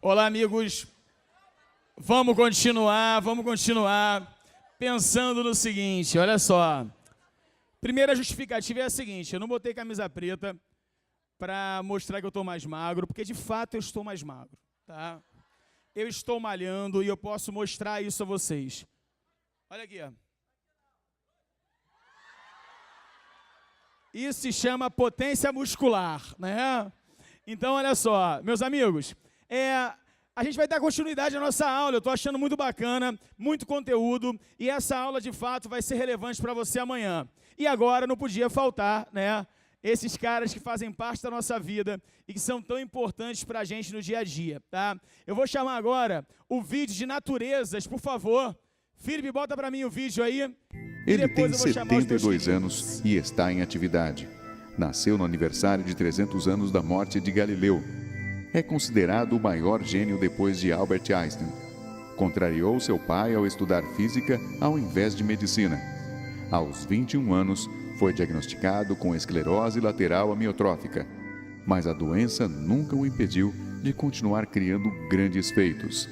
Olá, amigos. Vamos continuar pensando no seguinte, olha só. Primeira justificativa é a seguinte, eu não botei camisa preta para mostrar que eu estou mais magro, porque de fato eu estou mais magro, tá? Eu estou malhando e eu posso mostrar isso a vocês. Olha aqui, ó. Isso se chama potência muscular, né? Então, olha só, meus amigos, a gente vai dar continuidade à nossa aula, eu estou achando muito bacana, muito conteúdo, e essa aula, de fato, vai ser relevante para você amanhã. E agora não podia faltar, né, esses caras que fazem parte da nossa vida e que são tão importantes para a gente no dia a dia, tá? Eu vou chamar agora o vídeo de naturezas, por favor. Felipe, bota para mim o vídeo aí. Ele tem 72 anos e está em atividade. Nasceu no aniversário de 300 anos da morte de Galileu. É considerado o maior gênio depois de Albert Einstein. Contrariou seu pai ao estudar física ao invés de medicina. Aos 21 anos, foi diagnosticado com esclerose lateral amiotrófica. Mas a doença nunca o impediu de continuar criando grandes feitos.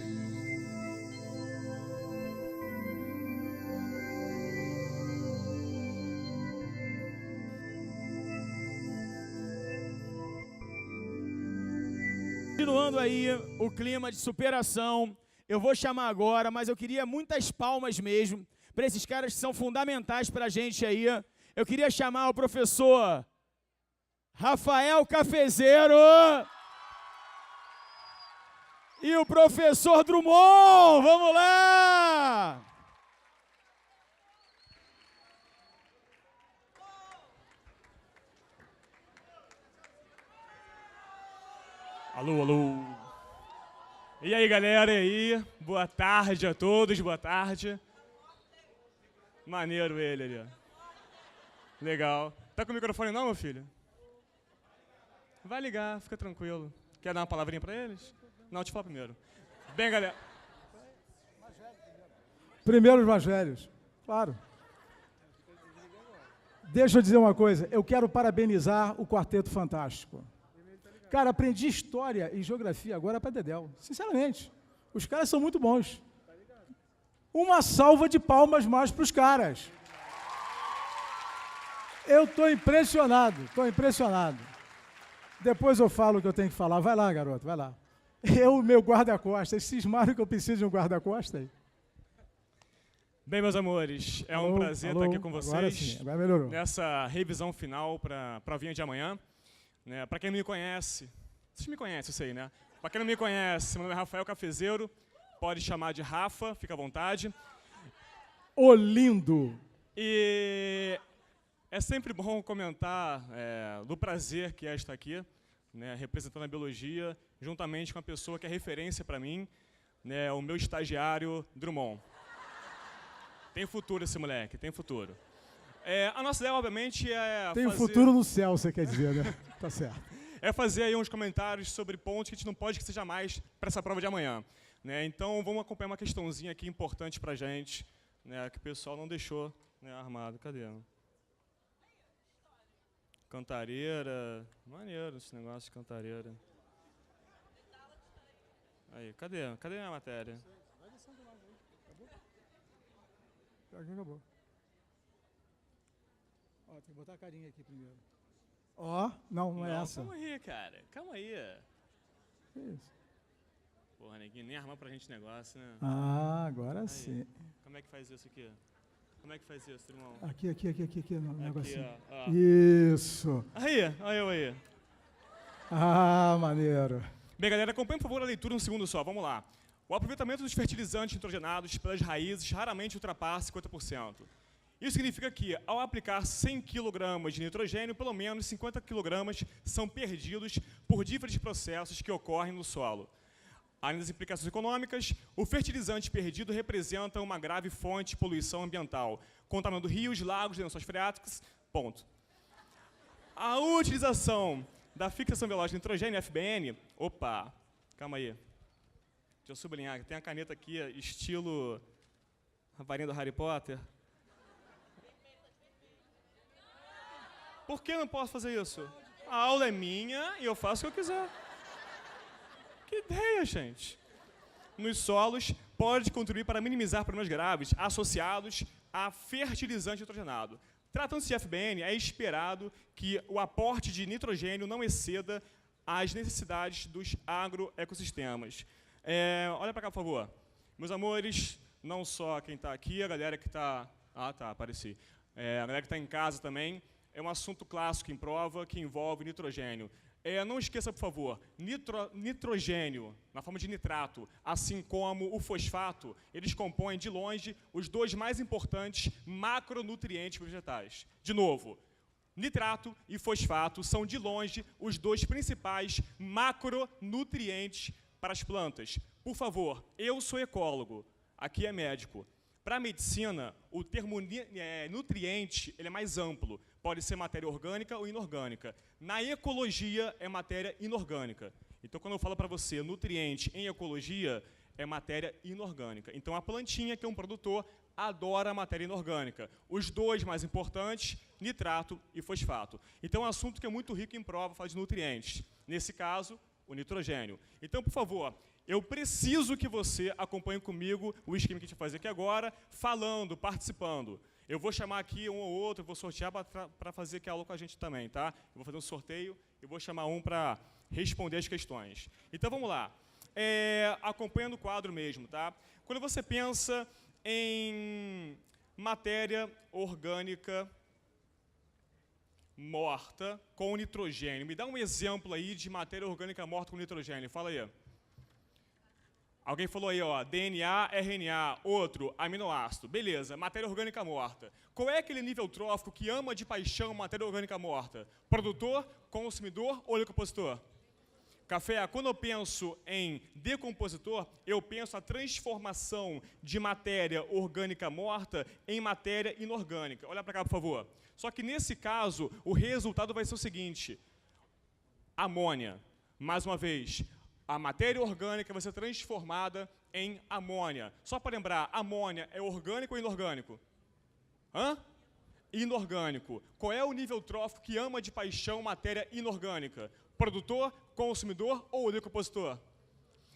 Continuando aí o clima de superação, eu vou chamar agora, mas eu queria muitas palmas mesmo, para esses caras que são fundamentais para a gente aí. Eu queria chamar o professor Rafael Cafezeiro e o professor Drummond, vamos lá! Alô, alô. E aí, galera, e aí? Boa tarde a todos, boa tarde. Maneiro ele ali, ó. Legal. Tá com o microfone não, meu filho? Vai ligar, fica tranquilo. Quer dar uma palavrinha pra eles? Não, te falo primeiro. Bem, galera. Primeiro os mais velhos, claro. Deixa eu dizer uma coisa, eu quero parabenizar o Quarteto Fantástico. Cara, aprendi história e geografia agora para Dedéu. Sinceramente, os caras são muito bons. Uma salva de palmas mais para os caras. Eu estou impressionado, estou impressionado. Depois eu falo o que eu tenho que falar. Vai lá, garoto, vai lá. Meu guarda-costas, cismaram que eu preciso de um guarda-costas aí. Bem, meus amores, é um prazer estar aqui com vocês. Agora sim, agora melhorou. Nessa revisão final para a vinha de amanhã. Né, para quem não me conhece, vocês me conhecem, eu sei, né? Para quem não me conhece, meu nome é Rafael Cafezeiro, pode chamar de Rafa, fica à vontade. Ô lindo! E é sempre bom comentar do prazer que é estar aqui, né, representando a biologia, juntamente com a pessoa que é referência para mim, né, o meu estagiário Drummond. Tem futuro esse moleque, tem futuro. A nossa ideia, obviamente, é tem fazer... futuro no céu, você quer dizer, né? Tá certo. É fazer aí uns comentários sobre pontos que a gente não pode esquecer jamais para essa prova de amanhã. Né? Então, vamos acompanhar uma questãozinha aqui importante para a gente, né, que o pessoal não deixou, né, armado. Cadê? Cantareira. Maneiro esse negócio de cantareira. Aí, cadê? Cadê a matéria? Vai descendo mais aí. Acabou? Acabou. Ó, tem que botar a carinha aqui primeiro. Ó, não é essa. Calma aí, cara. Calma aí. Que isso? Porra, neguinho, nem armar pra gente negócio, né? Ah, agora aí. Sim. Como é que faz isso aqui? Como é que faz isso, irmão? Aqui, no negocinho. Ó. Isso. Aí, olha eu aí. Ah, maneiro. Bem, galera, acompanhe, por favor, a leitura um segundo só. Vamos lá. O aproveitamento dos fertilizantes nitrogenados pelas raízes raramente ultrapassa 50%. Isso significa que, ao aplicar 100 kg de nitrogênio, pelo menos 50 kg são perdidos por diferentes processos que ocorrem no solo. Além das implicações econômicas, o fertilizante perdido representa uma grave fonte de poluição ambiental, contaminando rios, lagos, lençóis freáticos, ponto. A utilização da fixação biológica de nitrogênio, FBN, opa, calma aí, deixa eu sublinhar, tem a caneta aqui, estilo a varinha do Harry Potter. Por que eu não posso fazer isso? A aula é minha e eu faço o que eu quiser. Que ideia, gente! Nos solos, pode contribuir para minimizar problemas graves associados a fertilizante nitrogenado. Tratando-se de FBN, é esperado que o aporte de nitrogênio não exceda as necessidades dos agroecossistemas. Olha para cá, por favor. Meus amores, não só quem está aqui, a galera que está... Ah, tá, apareci. A galera que está em casa também. É um assunto clássico em prova que envolve nitrogênio. Não esqueça, por favor, nitrogênio, na forma de nitrato, assim como o fosfato, eles compõem, de longe, os dois mais importantes macronutrientes vegetais. De novo, nitrato e fosfato são, de longe, os dois principais macronutrientes para as plantas. Por favor, eu sou ecólogo, aqui é médico. Para a medicina, o termo nutriente ele é mais amplo. Pode ser matéria orgânica ou inorgânica. Na ecologia, é matéria inorgânica. Então, quando eu falo para você nutriente em ecologia, é matéria inorgânica. Então, a plantinha, que é um produtor, adora a matéria inorgânica. Os dois mais importantes, nitrato e fosfato. Então, é um assunto que é muito rico em prova, fala de nutrientes. Nesse caso, o nitrogênio. Então, por favor, eu preciso que você acompanhe comigo o esquema que a gente vai fazer aqui agora, falando, participando. Eu vou chamar aqui um ou outro, eu vou sortear para fazer aqui a aula com a gente também, tá? Eu vou fazer um sorteio e vou chamar um para responder as questões. Então, vamos lá. Acompanhando o quadro mesmo, tá? Quando você pensa em matéria orgânica morta com nitrogênio, me dá um exemplo aí de matéria orgânica morta com nitrogênio. Fala aí. Alguém falou aí, ó, DNA, RNA, outro, aminoácido. Beleza, matéria orgânica morta. Qual é aquele nível trófico que ama de paixão matéria orgânica morta? Produtor, consumidor ou decompositor? Café, quando eu penso em decompositor, eu penso a transformação de matéria orgânica morta em matéria inorgânica. Olha para cá, por favor. Só que nesse caso, o resultado vai ser o seguinte. Amônia, mais uma vez, a matéria orgânica vai ser transformada em amônia. Só para lembrar, amônia é orgânico ou inorgânico? Inorgânico. Qual é o nível trófico que ama de paixão matéria inorgânica? Produtor, consumidor ou decompositor?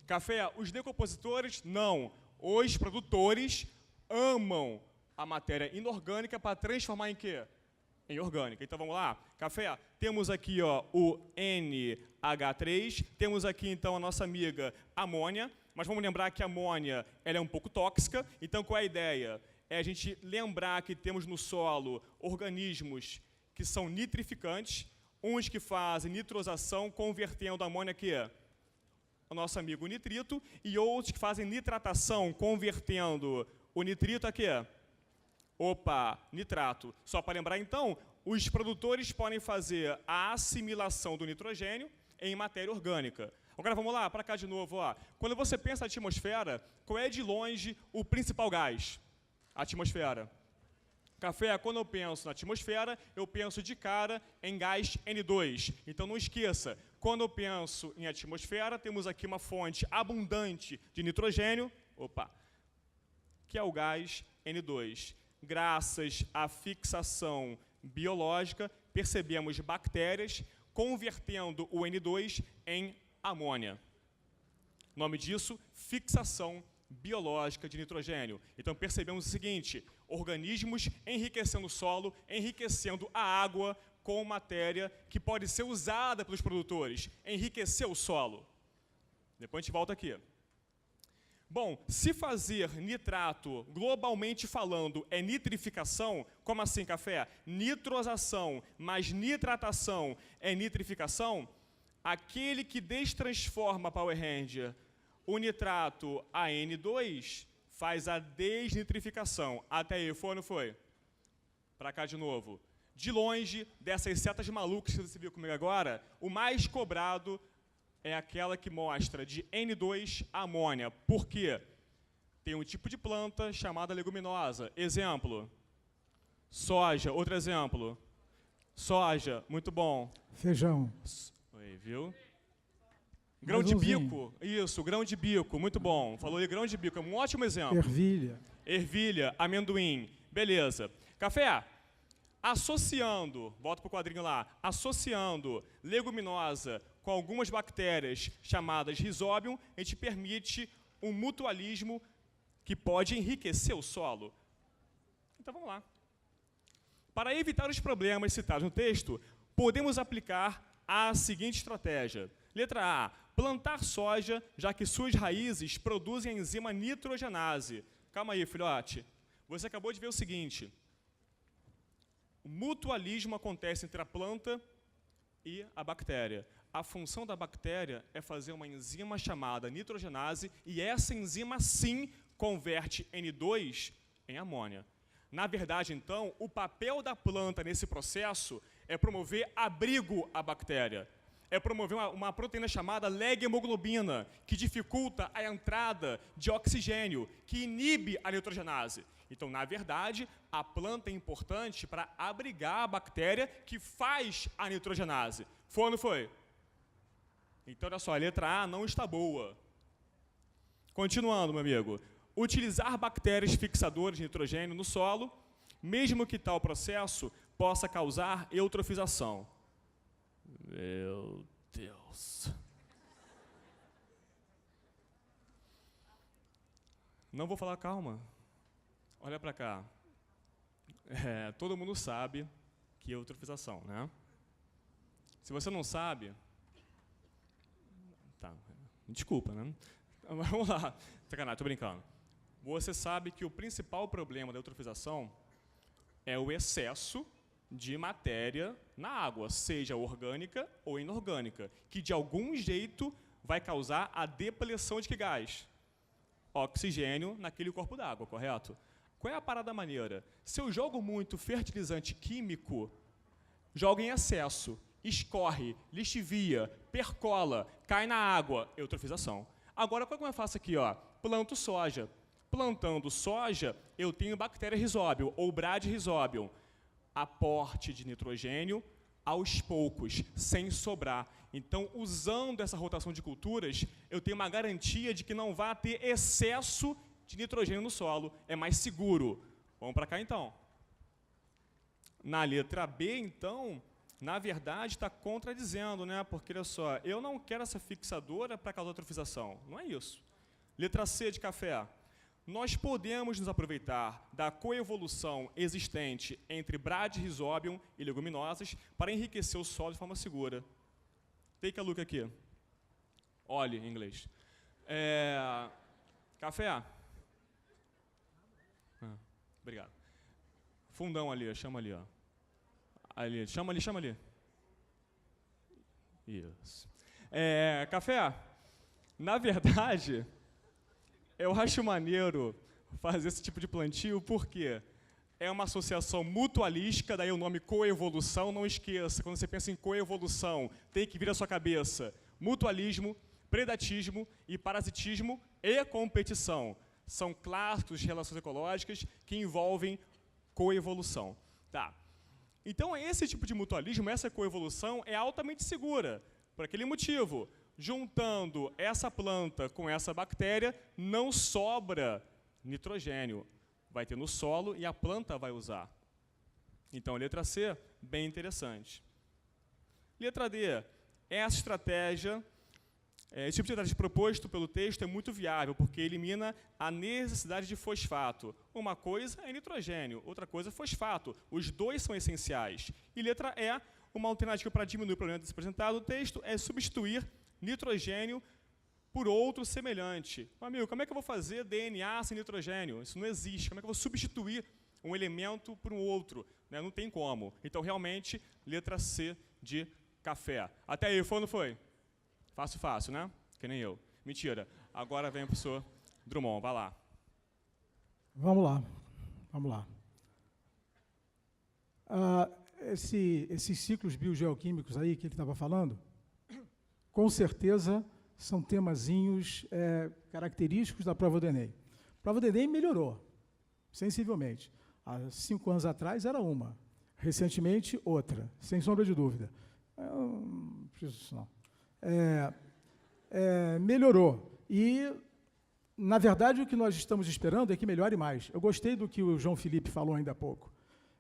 Café, os decompositores, não. Os produtores amam a matéria inorgânica para transformar em quê? Em orgânica. Então, vamos lá. Café, temos aqui ó, o NH3, temos aqui, então, a nossa amiga amônia, mas vamos lembrar que a amônia ela é um pouco tóxica, então, qual é a ideia? É a gente lembrar que temos no solo organismos que são nitrificantes, uns que fazem nitrosação, convertendo a amônia aqui, o nosso amigo nitrito, e outros que fazem nitratação, convertendo o nitrito aqui, nitrato. Só para lembrar, então, os produtores podem fazer a assimilação do nitrogênio em matéria orgânica. Agora, vamos lá, para cá de novo. Ó. Quando você pensa na atmosfera, qual é, de longe, o principal gás? A atmosfera. Café, quando eu penso na atmosfera, eu penso de cara em gás N2. Então, não esqueça, quando eu penso em atmosfera, temos aqui uma fonte abundante de nitrogênio, que é o gás N2. Graças à fixação biológica, percebemos bactérias convertendo o N2 em amônia. O nome disso, fixação biológica de nitrogênio. Então, percebemos o seguinte, organismos enriquecendo o solo, enriquecendo a água com matéria que pode ser usada pelos produtores, enriquecer o solo. Depois a gente volta aqui. Bom, se fazer nitrato, globalmente falando, é nitrificação, como assim, Café? Nitrosação mais nitratação é nitrificação, aquele que destransforma, Power Ranger, o nitrato a N2 faz a desnitrificação. Até aí, foi ou não foi? Para cá de novo. De longe, dessas setas malucas que você viu comigo agora, o mais cobrado é aquela que mostra de N2 a amônia. Por quê? Tem um tipo de planta chamada leguminosa. Exemplo, soja. Outro exemplo, soja. Muito bom. Feijão. Oi, viu? Grão de bico. Isso, grão de bico. Muito bom. Falou aí, grão de bico. É um ótimo exemplo. Ervilha. Ervilha, amendoim. Beleza. Café. Associando, volta para o quadrinho lá, associando leguminosa com algumas bactérias chamadas Rhizobium, a gente permite um mutualismo que pode enriquecer o solo. Então vamos lá. Para evitar os problemas citados no texto, podemos aplicar a seguinte estratégia. Letra A, plantar soja, já que suas raízes produzem a enzima nitrogenase. Calma aí, filhote. Você acabou de ver o seguinte. O mutualismo acontece entre a planta e a bactéria. A função da bactéria é fazer uma enzima chamada nitrogenase e essa enzima, sim, converte N2 em amônia. Na verdade, então, o papel da planta nesse processo é promover abrigo à bactéria. É promover uma proteína chamada leghemoglobina, que dificulta a entrada de oxigênio, que inibe a nitrogenase. Então, na verdade, a planta é importante para abrigar a bactéria que faz a nitrogenase. Foi ou não foi? Então, olha só, a letra A não está boa. Continuando, meu amigo. Utilizar bactérias fixadoras de nitrogênio no solo, mesmo que tal processo possa causar eutrofização. Meu Deus. Não vou falar calma. Olha para cá. Todo mundo sabe que é eutrofização, né? Se você não sabe... Tá, desculpa, né? Vamos lá. Sacanagem, tô brincando. Você sabe que o principal problema da eutrofização é o excesso de matéria na água, seja orgânica ou inorgânica, que de algum jeito vai causar a depleção de que gás? Oxigênio naquele corpo d'água, correto? Qual é a parada maneira? Se eu jogo muito fertilizante químico, jogo em excesso, escorre, lixivia, percola, cai na água, eutrofização. Agora, como eu faço aqui? Ó, planto soja. Plantando soja, eu tenho bactéria Rhizobium, ou Bradyrhizobium. Aporte de nitrogênio aos poucos, sem sobrar. Então, usando essa rotação de culturas, eu tenho uma garantia de que não vai ter excesso de nitrogênio no solo. É mais seguro. Vamos para cá, então. Na letra B, então, na verdade, está contradizendo, né? Porque, olha só, eu não quero essa fixadora para causar eutrofização. Não é isso. Letra C de café. Nós podemos nos aproveitar da coevolução existente entre Bradyrhizobium e leguminosas para enriquecer o solo de forma segura. Take a look aqui. Olhe em inglês. Café? Obrigado. Fundão ali, chama ali. Ó. Ali, chama ali. Isso. Café? Na verdade... Eu acho maneiro fazer esse tipo de plantio porque é uma associação mutualística, daí o nome coevolução, não esqueça, quando você pensa em coevolução, tem que vir à sua cabeça mutualismo, predatismo e parasitismo e competição. São clássicos de relações ecológicas que envolvem coevolução. Tá. Então, esse tipo de mutualismo, essa coevolução é altamente segura, por aquele motivo. Juntando essa planta com essa bactéria, não sobra nitrogênio. Vai ter no solo e a planta vai usar. Então, letra C, bem interessante. Letra D, essa estratégia, esse tipo de estratégia proposto pelo texto é muito viável, porque elimina a necessidade de fosfato. Uma coisa é nitrogênio, outra coisa é fosfato. Os dois são essenciais. E letra E, uma alternativa para diminuir o problema desse apresentado, o texto é substituir nitrogênio por outro semelhante. Amigo, como é que eu vou fazer DNA sem nitrogênio? Isso não existe. Como é que eu vou substituir um elemento por um outro? Né? Não tem como. Então, realmente, letra C de café. Até aí, foi ou não foi? Fácil, né? Que nem eu. Mentira. Agora vem o professor Drummond. Vai lá. Vamos lá. Esses ciclos biogeoquímicos aí que ele estava falando, com certeza são temazinhos característicos da prova do Enem. A prova do Enem melhorou, sensivelmente. Há 5 anos atrás era uma, recentemente outra, sem sombra de dúvida. Não preciso disso, não. Melhorou. E, na verdade, o que nós estamos esperando é que melhore mais. Eu gostei do que o João Felipe falou ainda há pouco.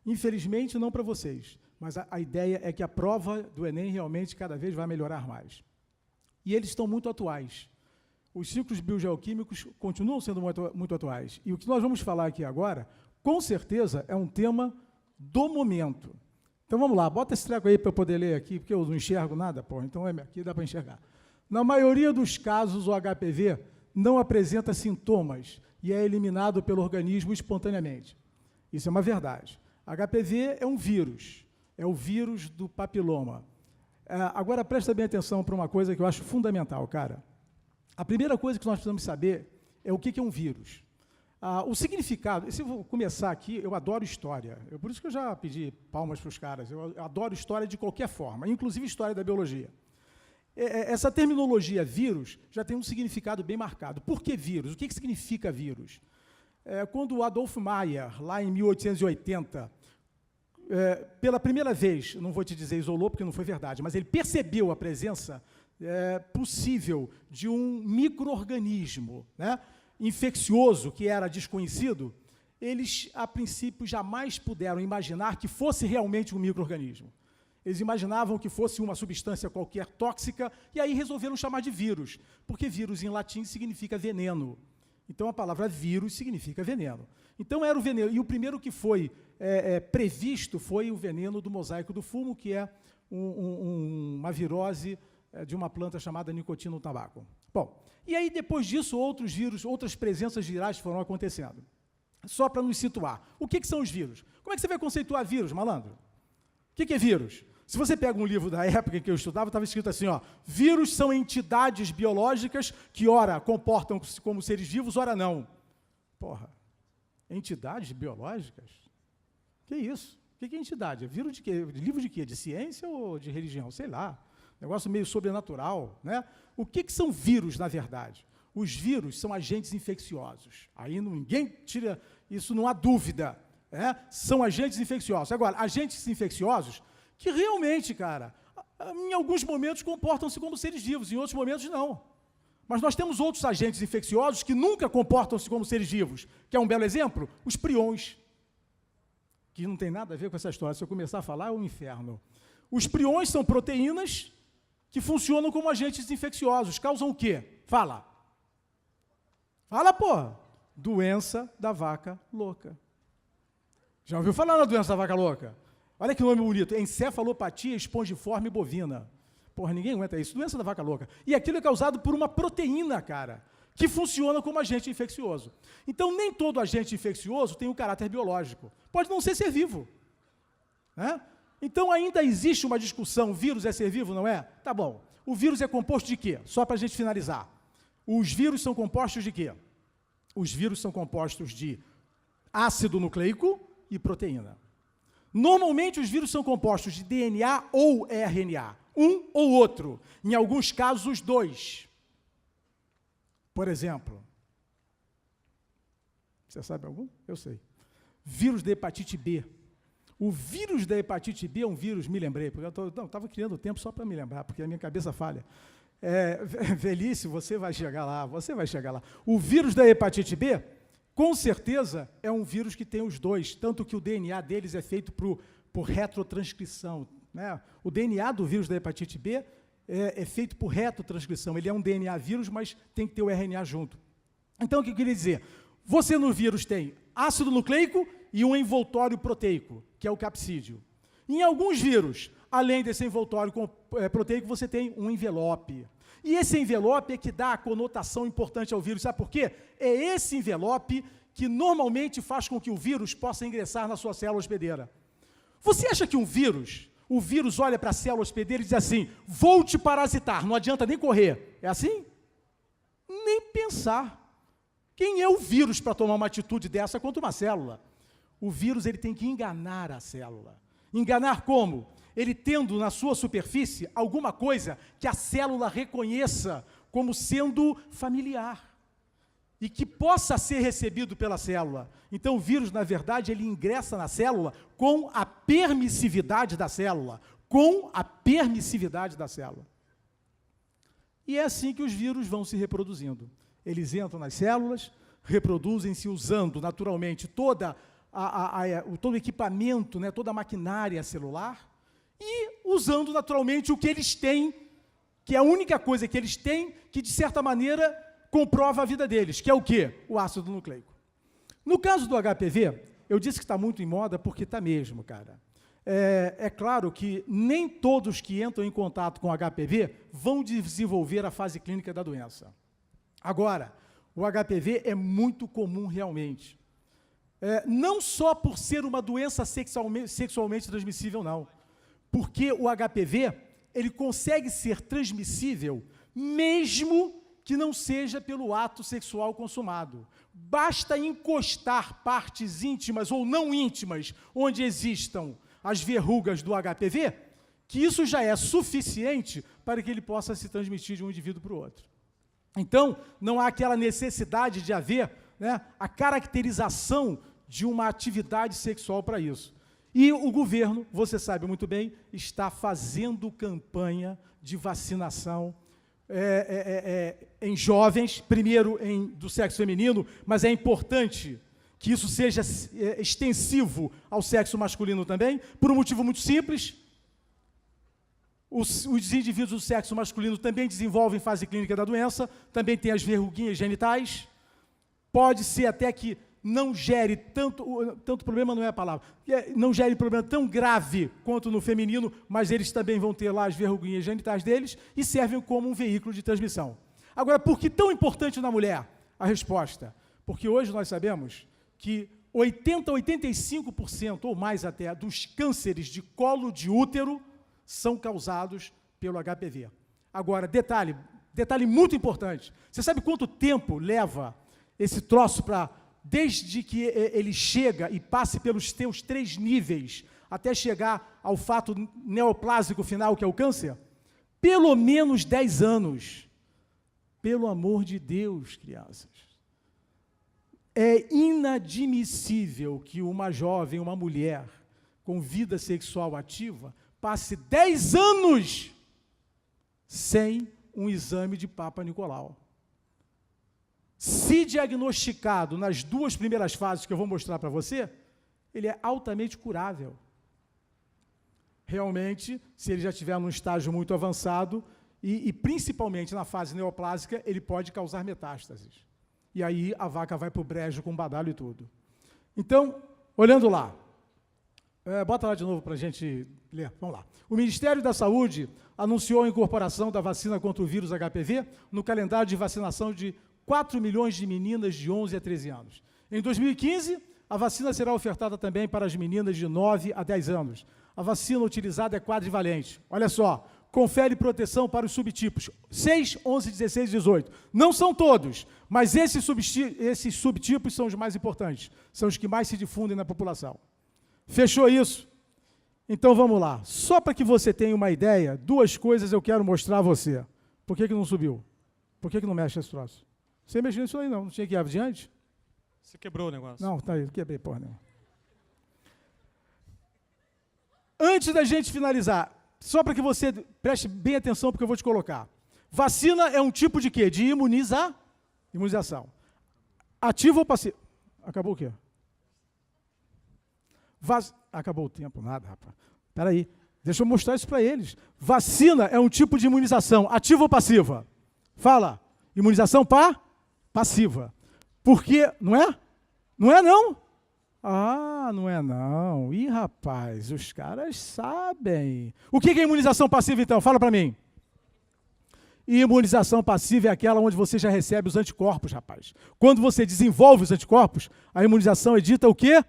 Infelizmente, não para vocês, mas a ideia é que a prova do Enem realmente cada vez vai melhorar mais. E eles estão muito atuais. Os ciclos biogeoquímicos continuam sendo muito atuais. E o que nós vamos falar aqui agora, com certeza, é um tema do momento. Então, vamos lá, bota esse treco aí para eu poder ler aqui, porque eu não enxergo nada, porra, então aqui dá para enxergar. Na maioria dos casos, o HPV não apresenta sintomas e é eliminado pelo organismo espontaneamente. Isso é uma verdade. HPV é um vírus, é o vírus do papiloma. Agora, presta bem atenção para uma coisa que eu acho fundamental, cara. A primeira coisa que nós precisamos saber é o que é um vírus. O significado, se eu vou começar aqui, eu adoro história, por isso que eu já pedi palmas para os caras, eu adoro história de qualquer forma, inclusive história da biologia. Essa terminologia vírus já tem um significado bem marcado. Por que vírus? O que significa vírus? Quando o Adolf Meyer, lá em 1880, pela primeira vez, não vou te dizer isolou, porque não foi verdade, mas ele percebeu a presença possível de um micro-organismo, né, infeccioso, que era desconhecido, eles, a princípio, jamais puderam imaginar que fosse realmente um micro-organismo. Eles imaginavam que fosse uma substância qualquer tóxica, e aí resolveram chamar de vírus, porque vírus em latim significa veneno. Então, a palavra vírus significa veneno. Então, era o veneno. E o primeiro que foi previsto foi o veneno do mosaico do fumo, que é uma virose de uma planta chamada nicotina no tabaco. Bom, e aí, depois disso, outros vírus, outras presenças virais foram acontecendo. Só para nos situar. O que são os vírus? Como é que você vai conceituar vírus, malandro? O que é vírus? Se você pega um livro da época em que eu estudava, estava escrito assim, ó, vírus são entidades biológicas que, ora, comportam-se como seres vivos, ora não. Porra, entidades biológicas? Que isso? O que é entidade? É vírus de quê? Livro de quê? De ciência ou de religião? Sei lá. Negócio meio sobrenatural, né? O que são vírus, na verdade? Os vírus são agentes infecciosos. Aí ninguém tira, isso não há dúvida. São agentes infecciosos. Agora, agentes infecciosos que realmente, cara, em alguns momentos comportam-se como seres vivos, em outros momentos não. Mas nós temos outros agentes infecciosos que nunca comportam-se como seres vivos. Quer um belo exemplo? Os prions, que não tem nada a ver com essa história. Se eu começar a falar, é um inferno. Os prions são proteínas que funcionam como agentes infecciosos. Causam o quê? Fala. Fala, porra. Doença da vaca louca. Já ouviu falar na doença da vaca louca? Olha que nome bonito, encefalopatia espongiforme bovina. Porra, ninguém aguenta isso, doença da vaca louca. E aquilo é causado por uma proteína, cara, que funciona como agente infeccioso. Então, nem todo agente infeccioso tem um caráter biológico. Pode não ser vivo. Né? Então, ainda existe uma discussão, vírus é ser vivo, não é? Tá bom. O vírus é composto de quê? Só para a gente finalizar. Os vírus são compostos de quê? Os vírus são compostos de ácido nucleico e proteína. Normalmente, os vírus são compostos de DNA ou RNA, um ou outro. Em alguns casos, os dois. Por exemplo, você sabe algum? Eu sei. Vírus da hepatite B. O vírus da hepatite B é um vírus, me lembrei, porque eu estava criando tempo só para me lembrar, porque a minha cabeça falha. Velhice, você vai chegar lá, você vai chegar lá. O vírus da hepatite B, com certeza, é um vírus que tem os dois, tanto que o DNA deles é feito por retrotranscrição. Né? O DNA do vírus da hepatite B é feito por retrotranscrição. Ele é um DNA vírus, mas tem que ter o RNA junto. Então, o que eu queria dizer? Você no vírus tem ácido nucleico e um envoltório proteico, que é o capsídeo. Em alguns vírus, além desse envoltório proteico, você tem um envelope. E esse envelope é que dá a conotação importante ao vírus. Sabe por quê? É esse envelope que normalmente faz com que o vírus possa ingressar na sua célula hospedeira. Você acha que o vírus olha para a célula hospedeira e diz assim, vou te parasitar, não adianta nem correr. É assim? Nem pensar. Quem é o vírus para tomar uma atitude dessa contra uma célula? O vírus ele tem que enganar a célula. Enganar como? Ele tendo na sua superfície alguma coisa que a célula reconheça como sendo familiar e que possa ser recebido pela célula. Então, o vírus, na verdade, ele ingressa na célula com a permissividade da célula, E é assim que os vírus vão se reproduzindo. Eles entram nas células, reproduzem-se usando, naturalmente, todo o equipamento, né, toda a maquinária celular, e usando, naturalmente, o que eles têm que é a única coisa que eles têm que, de certa maneira, comprova a vida deles, que é o quê? O ácido nucleico. No caso do HPV, eu disse que está muito em moda porque está mesmo, cara. É claro que nem todos que entram em contato com HPV vão desenvolver a fase clínica da doença. Agora, o HPV é muito comum realmente. Não só por ser uma doença sexualmente transmissível, não. Porque o HPV, ele consegue ser transmissível mesmo que não seja pelo ato sexual consumado. Basta encostar partes íntimas ou não íntimas onde existam as verrugas do HPV, que isso já é suficiente para que ele possa se transmitir de um indivíduo para o outro. Então, não há aquela necessidade de haver, né, a caracterização de uma atividade sexual para isso. E o governo, você sabe muito bem, está fazendo campanha de vacinação em jovens, primeiro do sexo feminino, mas é importante que isso seja extensivo ao sexo masculino também, por um motivo muito simples. Os indivíduos do sexo masculino também desenvolvem fase clínica da doença, também tem as verruguinhas genitais. Pode ser até que não gere tanto problema, não é a palavra, não gere problema tão grave quanto no feminino, mas eles também vão ter lá as verruguinhas genitais deles e servem como um veículo de transmissão. Agora, por que tão importante na mulher? A resposta, porque hoje nós sabemos que 80% a 85% ou mais até dos cânceres de colo de útero são causados pelo HPV. Agora, detalhe muito importante, você sabe quanto tempo leva esse troço para, desde que ele chega e passe pelos teus 3 níveis, até chegar ao fato neoplásico final, que é o câncer? Pelo menos 10 anos. Pelo amor de Deus, crianças. É inadmissível que uma jovem, uma mulher com vida sexual ativa, passe 10 anos sem um exame de Papa Nicolau. Se diagnosticado nas 2 primeiras fases que eu vou mostrar para você, ele é altamente curável. Realmente, se ele já estiver num estágio muito avançado, e principalmente na fase neoplásica, ele pode causar metástases. E aí a vaca vai para o brejo com badalo e tudo. Então, olhando lá, bota lá de novo para a gente ler, vamos lá. O Ministério da Saúde anunciou a incorporação da vacina contra o vírus HPV no calendário de vacinação de 4 milhões de meninas de 11 a 13 anos. Em 2015, a vacina será ofertada também para as meninas de 9 a 10 anos. A vacina utilizada é quadrivalente. Olha só, confere proteção para os subtipos 6, 11, 16 e 18. Não são todos, mas esses subtipos são os mais importantes, são os que mais se difundem na população. Fechou isso? Então vamos lá. Só para que você tenha uma ideia, 2 coisas eu quero mostrar a você. Por que não subiu? Por que não mexe esse troço? Você mexeu nisso aí não tinha que ir adiante? Você quebrou o negócio. Não, tá aí, quebrei, porra não. Antes da gente finalizar, só para que você preste bem atenção, porque eu vou te colocar. Vacina é um tipo de quê? De imunização. Ativo ou passivo? Acabou o quê? Acabou o tempo, nada, rapaz. Espera aí, deixa eu mostrar isso para eles. Vacina é um tipo de imunização, ativa ou passiva? Fala, imunização passiva. Porque, não é? Não é não? Ah, não é não. Ih, rapaz, os caras sabem. O que é imunização passiva, então? Fala para mim. Imunização passiva é aquela onde você já recebe os anticorpos, rapaz. Quando você desenvolve os anticorpos, a imunização é dita o quê?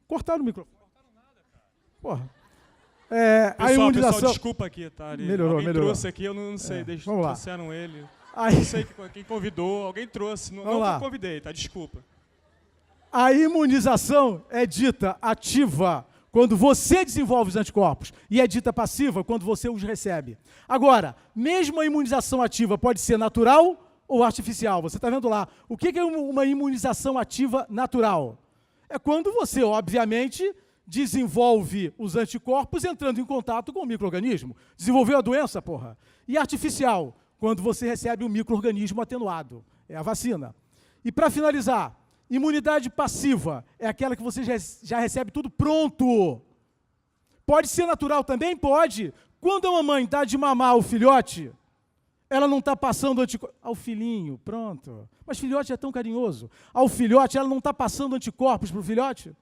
Cortaram o microfone. Cortaram nada, cara. Porra. A imunização... Pessoal, desculpa aqui, tá? Melhorou. Trouxe aqui, eu não sei. Trouxeram ele. Aí... Não sei quem convidou, alguém trouxe. Não que eu convidei, tá? Desculpa. A imunização é dita ativa quando você desenvolve os anticorpos e é dita passiva quando você os recebe. Agora, mesmo a imunização ativa pode ser natural ou artificial. Você está vendo lá. O que é uma imunização ativa natural? É quando você, obviamente, desenvolve os anticorpos entrando em contato com o micro-organismo. Desenvolveu a doença, porra. E artificial, quando você recebe um micro-organismo atenuado. É a vacina. E para finalizar, imunidade passiva é aquela que você já recebe tudo pronto. Pode ser natural também? Pode. Quando a mamãe dá de mamar ao filhote, ela não está passando anticorpos. Ao filhinho, pronto. Mas filhote é tão carinhoso. Ao filhote, ela não está passando anticorpos para o filhote?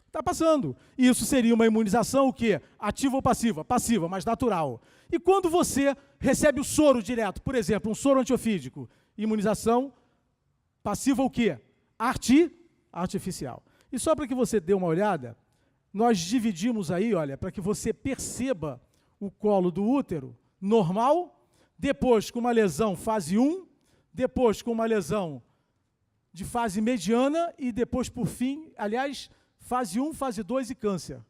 Está passando. Isso seria uma imunização, o quê? Ativa ou passiva? Passiva, mas natural. E quando você recebe o soro direto, por exemplo, um soro antiofídico, imunização passiva o quê? Artificial. E só para que você dê uma olhada, nós dividimos aí, olha, para que você perceba o colo do útero normal, depois com uma lesão fase 1, depois com uma lesão de fase mediana e depois, por fim, aliás, fase 1, fase 2 e câncer.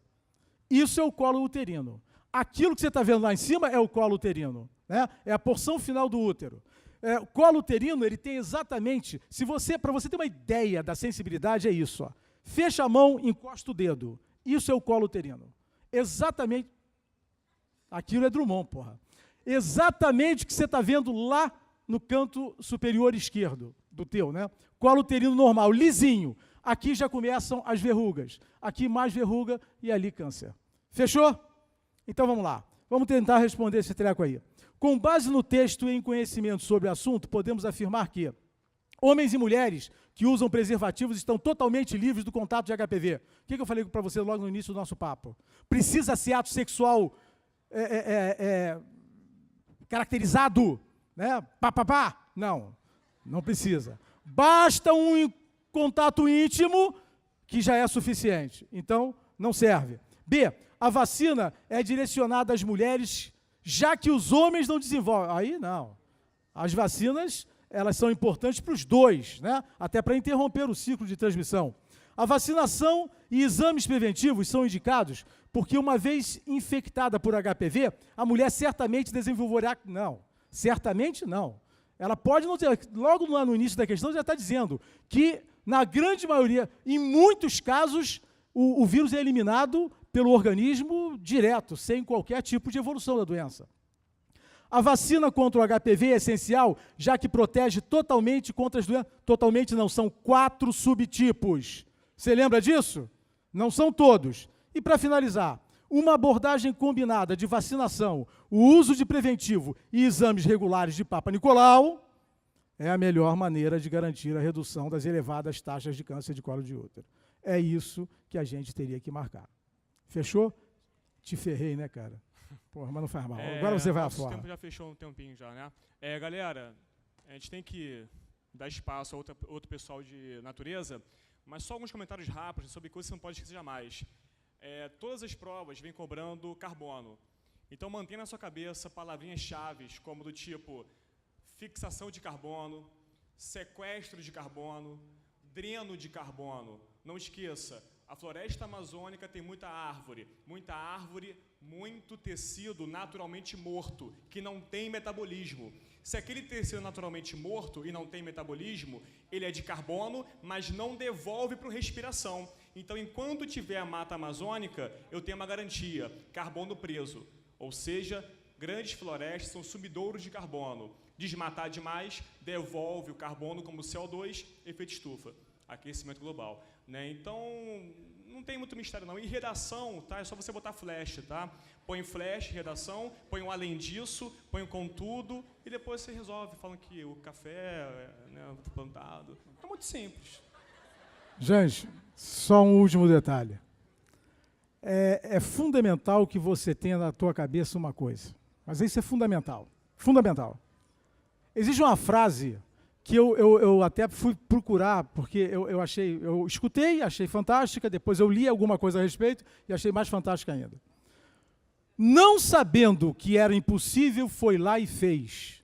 Isso é o colo uterino. Aquilo que você está vendo lá em cima é o colo uterino, né? É a porção final do útero. O colo uterino, ele tem exatamente, para você ter uma ideia da sensibilidade, é isso, ó. Fecha a mão, encosta o dedo. Isso é o colo uterino. Exatamente. Aquilo é Drummond, porra. Exatamente o que você está vendo lá no canto superior esquerdo do teu, né? Colo uterino normal, lisinho. Aqui já começam as verrugas. Aqui mais verruga e ali câncer. Fechou? Então vamos lá. Vamos tentar responder esse treco aí. Com base no texto e em conhecimento sobre o assunto, podemos afirmar que homens e mulheres que usam preservativos estão totalmente livres do contato de HPV. O que eu falei para você logo no início do nosso papo? Precisa ser ato sexual caracterizado, né? Não, não precisa. Basta um contato íntimo que já é suficiente. Então, não serve. B, a vacina é direcionada às mulheres, já que os homens não desenvolvem. Aí, não. As vacinas, elas são importantes para os dois, né? Até para interromper o ciclo de transmissão. A vacinação e exames preventivos são indicados porque, uma vez infectada por HPV, a mulher certamente desenvolverá... Não, certamente não. Ela pode não ter... Logo lá no início da questão já está dizendo que, na grande maioria, em muitos casos, o vírus é eliminado pelo organismo direto, sem qualquer tipo de evolução da doença. A vacina contra o HPV é essencial, já que protege totalmente contra as doenças. Totalmente não, são 4 subtipos. Você lembra disso? Não são todos. E, para finalizar, uma abordagem combinada de vacinação, o uso de preventivo e exames regulares de Papa Nicolau é a melhor maneira de garantir a redução das elevadas taxas de câncer de colo de útero. É isso que a gente teria que marcar. Fechou? Te ferrei, né, cara? Porra, mas não faz mal. Agora você vai afora. O tempo já fechou um tempinho já, né? Galera, a gente tem que dar espaço a outro pessoal de natureza, mas só alguns comentários rápidos sobre coisas que você não pode esquecer jamais. Todas as provas vêm cobrando carbono. Então, mantenha na sua cabeça palavrinhas-chave, como do tipo fixação de carbono, sequestro de carbono, dreno de carbono. Não esqueça, a floresta amazônica tem muita árvore, muito tecido naturalmente morto, que não tem metabolismo. Se aquele tecido é naturalmente morto e não tem metabolismo, ele é de carbono, mas não devolve para a respiração. Então, enquanto tiver a mata amazônica, eu tenho uma garantia, carbono preso. Ou seja, grandes florestas são sumidouros de carbono. Desmatar demais, devolve o carbono como CO2, efeito estufa, aquecimento global. Né? Então, não tem muito mistério não. E redação, tá? É só você botar flash, tá? Põe flash, redação, põe um além disso, põe um contudo, e depois você resolve, falando que o café foi plantado. É muito simples. Gente, só um último detalhe. É fundamental que você tenha na tua cabeça uma coisa. Mas isso é fundamental. Fundamental. Existe uma frase que eu até fui procurar, porque eu escutei, achei fantástica, depois eu li alguma coisa a respeito e achei mais fantástica ainda. Não sabendo que era impossível, foi lá e fez.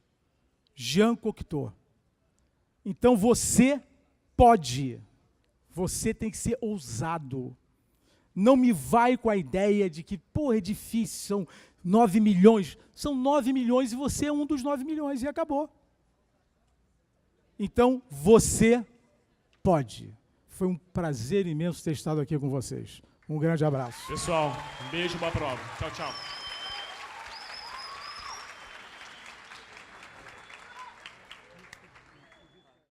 Jean Cocteau. Então você pode. Você tem que ser ousado. Não me vai com a ideia de que, é difícil, são 9 milhões. São 9 milhões e você é um dos 9 milhões e acabou. Então, você pode. Foi um prazer imenso ter estado aqui com vocês. Um grande abraço. Pessoal, um beijo, boa prova. Tchau, tchau.